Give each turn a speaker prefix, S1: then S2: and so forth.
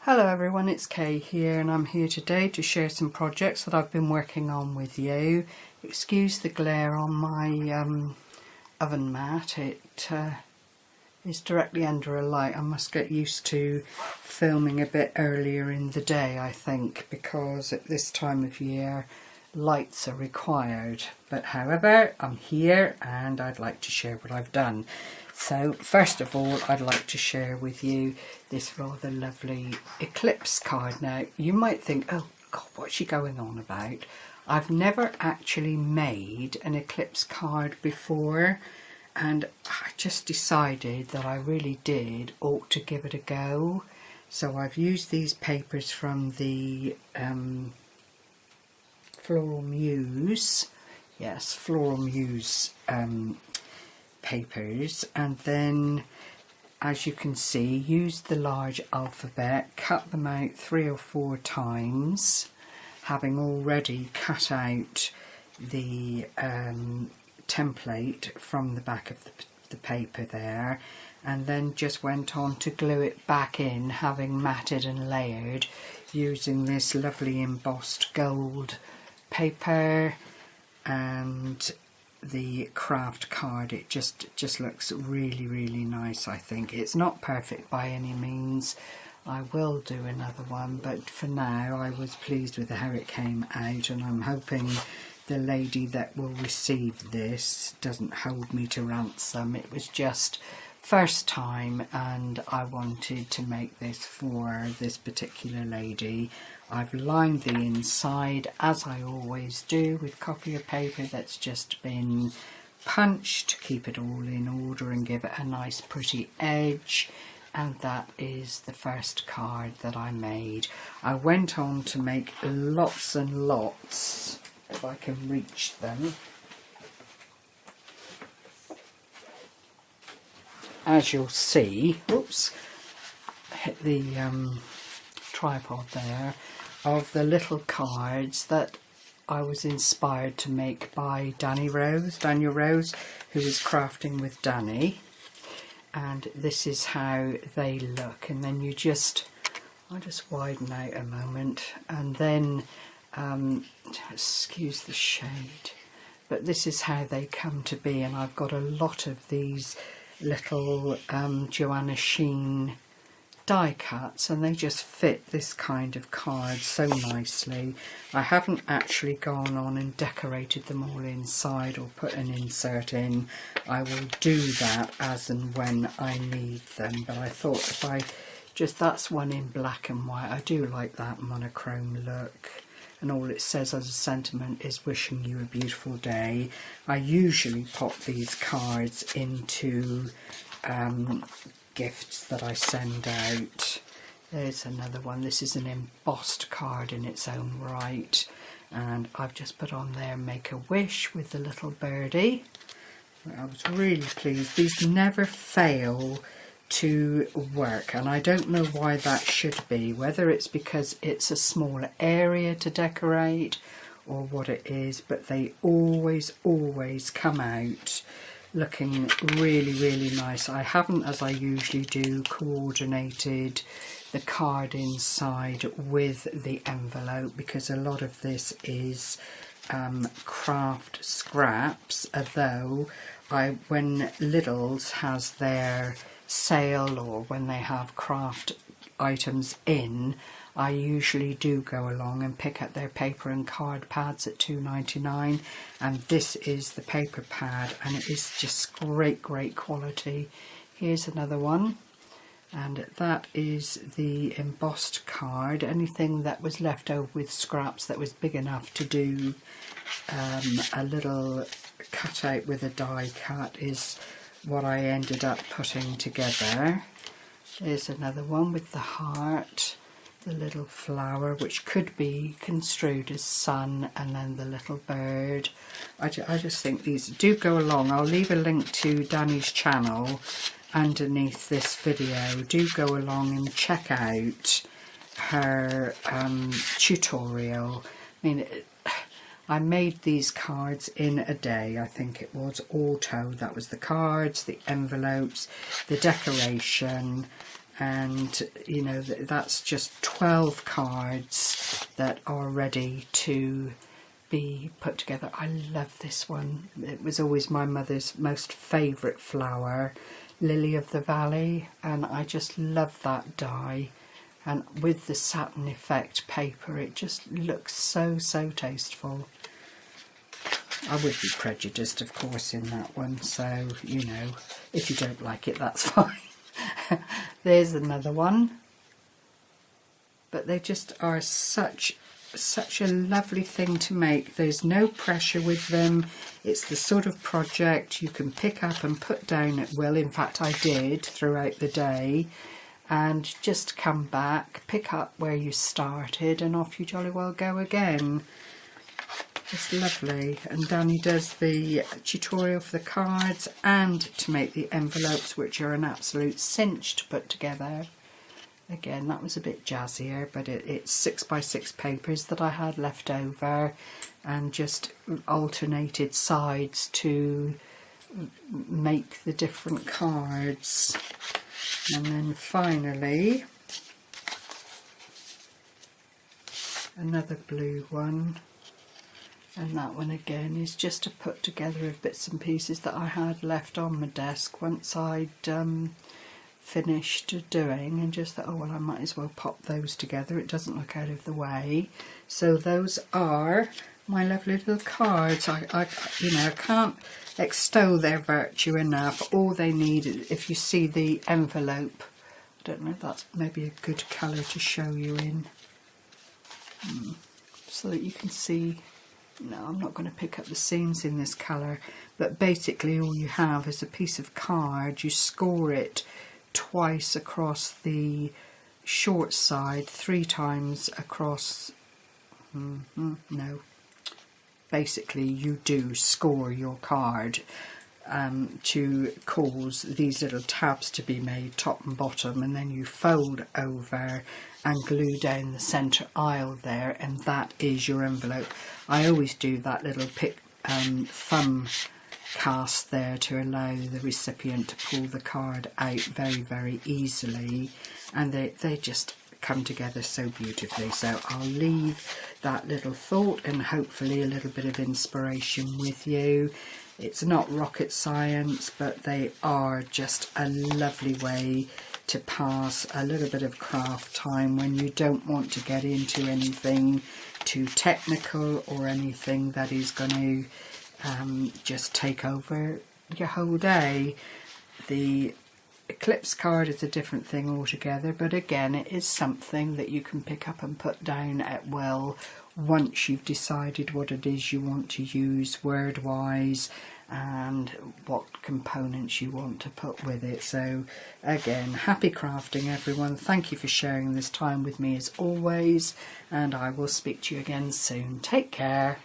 S1: Hello everyone, it's Kay here and I'm here today to share some projects that I've been working on with you. Excuse the glare on my oven mat, it is directly under a light. I must get used to filming a bit earlier in the day, I think, because at this time of year lights are required. But however, I'm here and I'd like to share what I've done. So first of all, I'd like to share with you this rather lovely Eclipse card. Now you might think, oh God, what's she going on about? I've never actually made an Eclipse card before, and I just decided that I really ought to give it a go. So I've used these papers from the Floral Muse, yes, Floral Muse papers, and then, as you can see, used the large alphabet, cut them out 3 or 4 times, having already cut out the template from the back of the paper there, and then just went on to glue it back in, having matted and layered using this lovely embossed gold paper and the craft card. It just looks really nice. I think it's not perfect by any means. I will do another one, but for now I was pleased with how it came out, and I'm hoping the lady that will receive this doesn't hold me to ransom. It was just first time and I wanted to make this for this particular lady. I've lined the inside, as I always do, with copier paper that's just been punched to keep it all in order and give it a nice pretty edge. And that is the first card that I made. I went on to make lots and lots, if I can reach them. As you'll see, oops, hit the tripod there, of the little cards that I was inspired to make by Dannii Rose, who is crafting with Dannii. And this is how they look, and then I'll just widen out a moment, and then excuse the shade, but this is how they come to be. And I've got a lot of these little Joanna Sheen die cuts, and they just fit this kind of card so nicely. I haven't actually gone on and decorated them all inside or put an insert in. I will do that as and when I need them, but I thought if I that's one in black and white. I do like that monochrome look, and all it says as a sentiment is wishing you a beautiful day. I usually pop these cards into gifts that I send out. There's another one. This is an embossed card in its own right, and I've just put on there make a wish with the little birdie. I was really pleased. These never fail to work, and I don't know why that should be, whether it's because it's a smaller area to decorate or what it is, but they always come out looking really nice. I haven't, as I usually do, coordinated the card inside with the envelope, because a lot of this is craft scraps, although when Lidl's has their sale or when they have craft items in, I usually do go along and pick up their paper and card pads at £2.99, and this is the paper pad, and it is just great quality. Here's another one, and that is the embossed card. Anything that was left over with scraps that was big enough to do a little cutout with a die cut is what I ended up putting together. There's another one with the heart, the little flower, which could be construed as sun, and then the little bird. I just think these do go along. I'll leave a link to Danni's channel underneath this video. Do go along and check out her tutorial. I mean, I made these cards in a day. I think it was auto. That was the cards, the envelopes, the decoration, and you know, that's just 12 cards that are ready to be put together. I love this one. It was always my mother's most favourite flower, Lily of the Valley, and I just love that die. And with the satin effect paper, it just looks so tasteful. I would be prejudiced, of course, in that one, so, you know, if you don't like it, that's fine. There's another one. But they just are such a lovely thing to make. There's no pressure with them. It's the sort of project you can pick up and put down at will. In fact, I did throughout the day. And just come back, pick up where you started, and off you jolly well go again. It's lovely. And Danny does the tutorial for the cards and to make the envelopes, which are an absolute cinch to put together. Again, that was a bit jazzier, but it's 6x6 papers that I had left over, and just alternated sides to make the different cards. And then finally, another blue one, and that one again is just to put together of bits and pieces that I had left on my desk once I'd finished doing, and just thought, oh well, I might as well pop those together. It doesn't look out of the way. So those are my lovely little cards. I you know, I can't extol their virtue enough. All they need, if you see the envelope, I don't know, that's maybe a good colour to show you in, so that you can see. No, I'm not going to pick up the seams in this colour, but basically all you have is a piece of card. You score it twice across the short side, 3 times across, no, basically you do score your card to cause these little tabs to be made top and bottom, and then you fold over and glue down the centre aisle there, and that is your envelope. I always do that little thumb cast there to allow the recipient to pull the card out very easily, and they just come together so beautifully. So I'll leave that little thought and hopefully a little bit of inspiration with you. It's not rocket science, but they are just a lovely way to pass a little bit of craft time when you don't want to get into anything too technical or anything that is going to just take over your whole day. The Eclipse card is a different thing altogether, but again, it is something that you can pick up and put down at will once you've decided what it is you want to use word wise and what components you want to put with it. So again, happy crafting everyone. Thank you for sharing this time with me as always, and I will speak to you again soon. Take care.